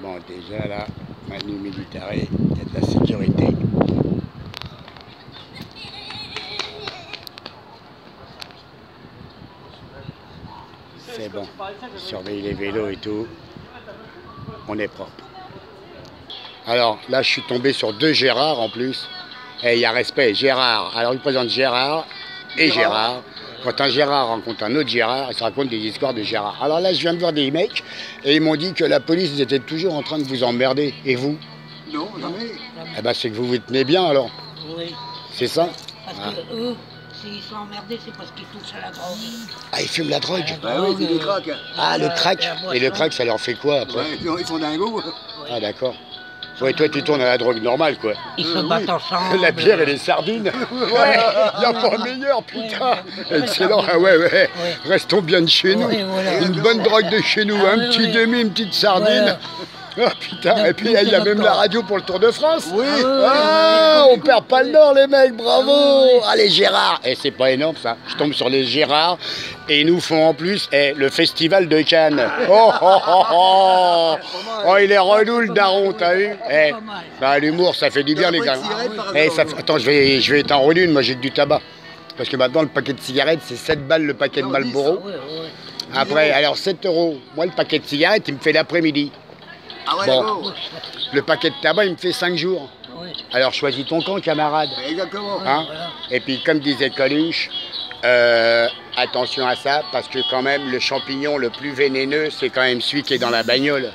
Bon, déjà là, Manu Militare, il y a de la sécurité. C'est bon. Surveille les vélos et tout. On est propre. Alors là, je suis tombé sur deux Gérard en plus. Et il y a respect, Gérard. Alors il présente Gérard et Gérard. Quand un Gérard rencontre un autre Gérard, il se raconte des histoires de Gérard. Alors là, je viens de voir des mecs et ils m'ont dit que la police ils étaient toujours en train de vous emmerder. Et vous? Non, jamais. Eh ben, c'est que vous vous tenez bien alors. Oui. C'est ça? Parce que eux, s'ils sont emmerdés, c'est parce qu'ils touchent à la drogue. Ah, ils fument la drogue? Bah oui, c'est du crack. Ah, le crack? Et le crack, ça leur fait quoi après? Ouais, ils sont dingos. Ah, d'accord. Ouais, toi, tu tournes à la drogue normale, quoi. Ils se battent ensemble. La bière et les sardines. Ouais, il n'y a pas meilleur, putain. Excellent. Ah ouais, ouais. Restons bien de chez nous. Oui, voilà. Une bonne drogue de chez nous. Ah, Un oui, petit oui. demi, une petite sardine. Ah putain, et puis il y a même la radio pour le Tour de France. Oui. Ah, on perd pas le nord les mecs, bravo. Allez Gérard. Et c'est pas énorme ça. Je tombe sur les Gérard et ils nous font en plus le festival de Cannes. Oh oh oh oh. Oh, il est relou le daron, t'as vu? Bah, l'humour ça fait du bien les gars. Attends, je vais éteindre une, moi j'ai que du tabac. Parce que maintenant le paquet de cigarettes c'est 7 balles le paquet de Marlboro. Après, alors 7 €. Moi le paquet de cigarettes il me fait l'après-midi. Ah ouais, Bon, le paquet de tabac, il me fait 5 jours. Oui. Alors choisis ton camp, camarade. Exactement. Hein? Et puis, comme disait Coluche, attention à ça, parce que quand même, le champignon le plus vénéneux, c'est quand même celui qui est dans la bagnole.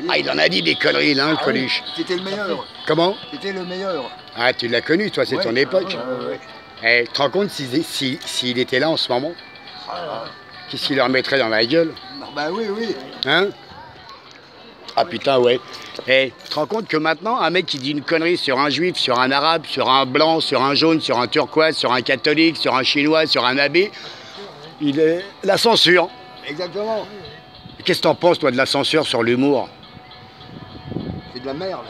Ah, il en a dit des conneries, là, hein, Coluche. C'était le meilleur. Comment? C'était le meilleur. Ah, tu l'as connu, toi, c'est ton époque. Ouais. Eh, tu te rends compte s'il était là en ce moment? Qu'est-ce qu'il leur mettrait dans la gueule? Bah oui, oui. Hein? Ah putain, ouais. Et tu te rends compte que maintenant, un mec qui dit une connerie sur un juif, sur un arabe, sur un blanc, sur un jaune, sur un turquoise, sur un catholique, sur un chinois, sur un abbé, il est la censure. Exactement. Qu'est-ce que t'en penses, toi, de la censure sur l'humour? C'est de la merde.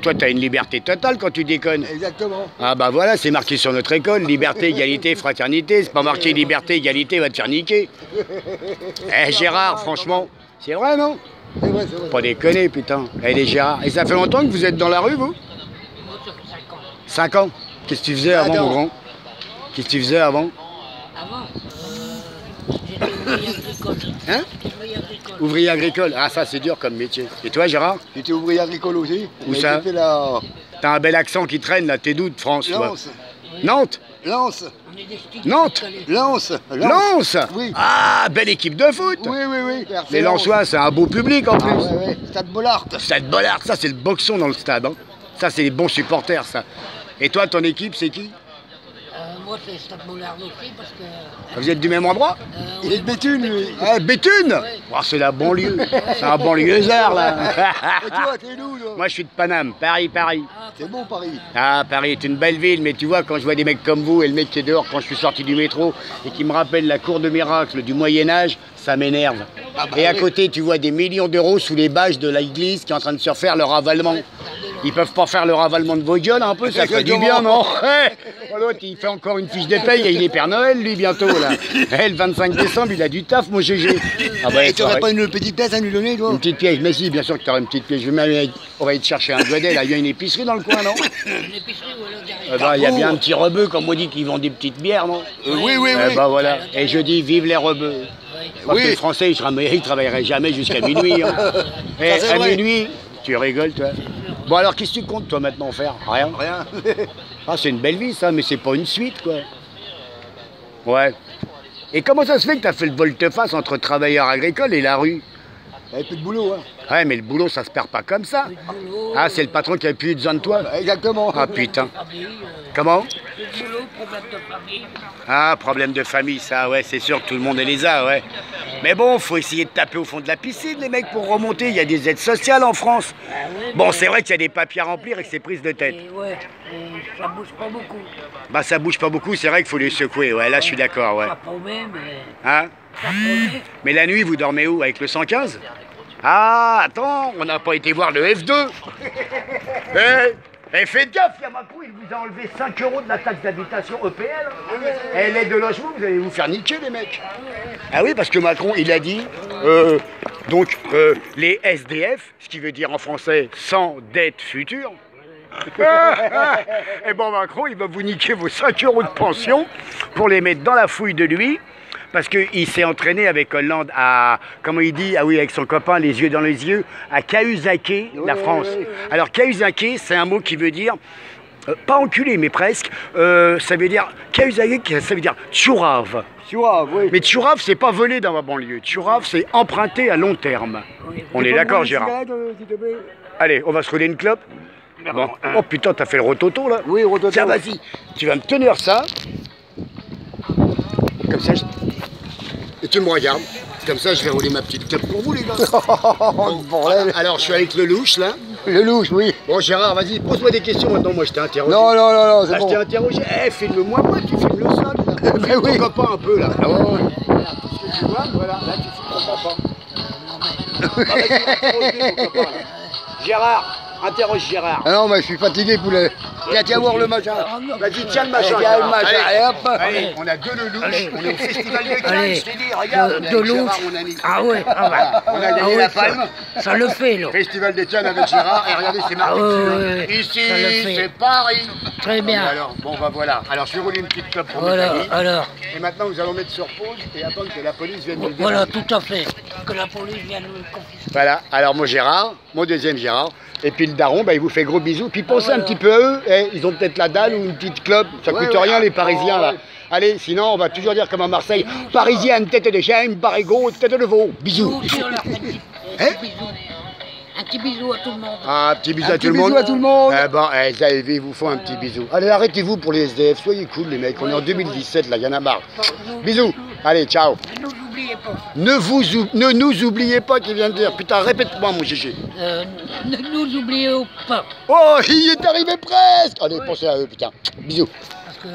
Toi, t'as une liberté totale quand tu déconnes. Exactement. Ah bah voilà, c'est marqué sur notre école, liberté, égalité, fraternité. C'est pas marqué liberté, égalité, va te faire niquer. Eh Gérard, franchement, c'est vrai, non? C'est vrai, c'est vrai. Pas déconner, putain. Eh les Gérard. Et ça fait longtemps que vous êtes dans la rue, vous? Moi, ça fait 5 ans. 5 ans. Qu'est-ce que tu faisais avant, mon grand? Qu'est-ce que tu faisais avant? Avant, j'étais ouvrier agricole. Hein? Ouvrier agricole. Ouvrier agricole. Ah, ça, c'est dur comme métier. Et toi, Gérard? J'étais ouvrier agricole aussi. Où ça? J'ai fait la... T'as un bel accent qui traîne, là. T'es d'où, de France, toi? Lance. Nantes? Lance. On est des sticks. Nantes? Lance. Lens? Oui. Ah, belle équipe de foot! Oui, oui, oui. Les Lensois, c'est un beau public, en plus. Ah, ouais, ouais. Stade Bollard. Stade Bollard, ça, c'est le boxon dans le stade. Hein. Ça, c'est les bons supporters, ça. Et toi, ton équipe, c'est qui? Moi, c'est Stade Bollard aussi parce que. Vous êtes du même endroit? Il est de Béthune, lui. Ah, Béthune? Oh, c'est la banlieue. C'est un banlieusard, là. Et toi, t'es d'où, toi? Moi, je suis de Paname, Paris. C'est bon, Paris. Ah, Paris est une belle ville, mais tu vois, quand je vois des mecs comme vous et le mec qui est dehors quand je suis sorti du métro et qui me rappelle la cour de miracle du Moyen-Âge, ça m'énerve. Et à côté, tu vois des millions d'euros sous les bâches de l'église qui est en train de se refaire le ravalement. Ils peuvent pas faire le ravalement de vos gueules un peu, ça fait du bien, non? L'autre, il fait encore une fiche de paye et il est Père Noël, lui, bientôt, là. Le 25 décembre, il a du taf, mon GG. Ah bah, Et tu n'aurais pas une petite pièce à nous donner, toi? Une petite pièce, mais si, bien sûr que tu aurais une petite pièce. Je vais même aller te chercher un godet, là, il y a une épicerie dans le coin, non? Une épicerie ou alors derrière. Il y a bien un petit rebeu, comme on dit, qui vend des petites bières, non? Oui, oui, oui. Bah voilà, et je dis vive les rebeux. Parce que les Français, ils travailleraient jamais jusqu'à minuit. Hein. Et c'est à vrai. minuit, tu rigoles, toi. Bon, alors, qu'est-ce que tu comptes, toi, maintenant, faire? Rien? Rien. Ah, c'est une belle vie, ça, mais c'est pas une suite, quoi. Ouais. Et comment ça se fait que tu as fait le volte-face entre travailleurs agricoles et la rue? Il n'y avait plus de boulot, hein. Ouais, mais le boulot, ça se perd pas comme ça. Boulot, Ah, c'est le patron qui a plus besoin de toi? Exactement. Ah, putain. famille, Comment? le boulot, problème de famille. Ah, problème de famille, ça, ouais, c'est sûr que tout le monde les a, ouais. Mais bon, faut essayer de taper au fond de la piscine, les mecs, pour remonter. Il y a des aides sociales en France. Bon, c'est vrai qu'il y a des papiers à remplir et que c'est prise de tête. Et ouais, ça bouge pas beaucoup. Bah, ça bouge pas beaucoup, c'est vrai qu'il faut les secouer, ouais, là, je suis d'accord, ouais. Ça promet, mais. Hein? Ça promet. Mais la nuit, vous dormez où? Avec le 115? Ah, attends, on n'a pas été voir le F2. Faites gaffe, il y a Macron, il vous a enlevé 5 € de la taxe d'habitation EPL. Et l'aide de logement, vous allez vous faire niquer, les mecs. Ah oui, parce que Macron, il a dit, Donc, les SDF, ce qui veut dire en français sans dette future. Et bon, Macron, il va vous niquer vos 5 € de pension pour les mettre dans la fouille de lui. Parce qu'il s'est entraîné avec Hollande à, comment il dit, ah oui, avec son copain, les yeux dans les yeux, à cahuzaquer la France. Alors, cahuzaquer, c'est un mot qui veut dire, pas enculé, mais presque, ça veut dire, cahuzaquer, ça veut dire tchourave. Tchourave, oui. Mais tchourave, c'est pas voler dans ma banlieue. Tchourave, c'est emprunter à long terme. On est d'accord, Gérard? Allez, on va se rouler une clope. Bon. Oh putain, t'as fait le rototo là? Oui, rototo. Tiens, vas-y, tu vas me tenir ça. Comme ça, et tu me regardes. Comme ça, je vais rouler ma petite clope pour vous, les gars. Bon, alors, je suis avec le louche, là. Le louche, oui. Bon, Gérard, vas-y, pose-moi des questions maintenant. Moi, je t'ai interrogé. Non, c'est Je bon. t'ai interrogé. Eh, filme-moi, moi, tu filmes le sol, là. Mais oui. Ton copain un peu, là. Ah, ouais. Voilà, tout ce que tu vois, voilà. Là, tu filmes ton copain. Ah, vas-y, interroge ton copain, là. Gérard, interroge Gérard. Ah non, mais je suis fatigué, poulet. Tiens, voir le machin. Vas-y, tiens le machin. Tiens le machin, allez, hop. Allez, on a deux le louche, on est au festival de Cannes, Allez. je t'ai dit, regarde, on est avec Gérard, mon ami. Ah ouais, ah bah. On a gagné la palme. Ça le fait, là. Festival de Cannes avec Gérard, et regardez, c'est marqué Ah ouais, dessus, ouais, hein. Ici, ça le fait. c'est Paris. Très bien. Et alors, bon, bah voilà. Alors, je vais rouler une petite clope pour mes Voilà, amis. alors. Et maintenant, nous allons mettre sur pause et attendre que la police vienne nous Voilà, déranger. tout à fait. Que la police vienne nous confisquer. Voilà, alors moi Gérard, mon deuxième Gérard, et puis le daron, bah, il vous fait gros bisous, puis pensez un voilà. petit peu à eux, ils ont peut-être la dalle ou une petite clope, ça coûte rien les Parisiens là. Allez, sinon on va toujours dire comme à Marseille, Parisienne, tête de chien, barigot, tête de veau, bisous. Nous aussi, on leur fait un petit bisou. Un petit bisou à tout le monde. Ah, petit bisou à tout le bisou monde. à tout le monde. Eh ben, ils vous font un petit bisou. Allez, arrêtez-vous pour les SDF, soyez cool les mecs, on est en 2017 là, y'en a marre. Bisous, allez, ciao. Ne nous oubliez pas. Ne nous oubliez pas qu'il vient de dire, putain, répète-moi mon GG. Ne nous oubliez pas. Oh, il est arrivé presque. Allez, pensez à eux, putain. Bisous. Parce que,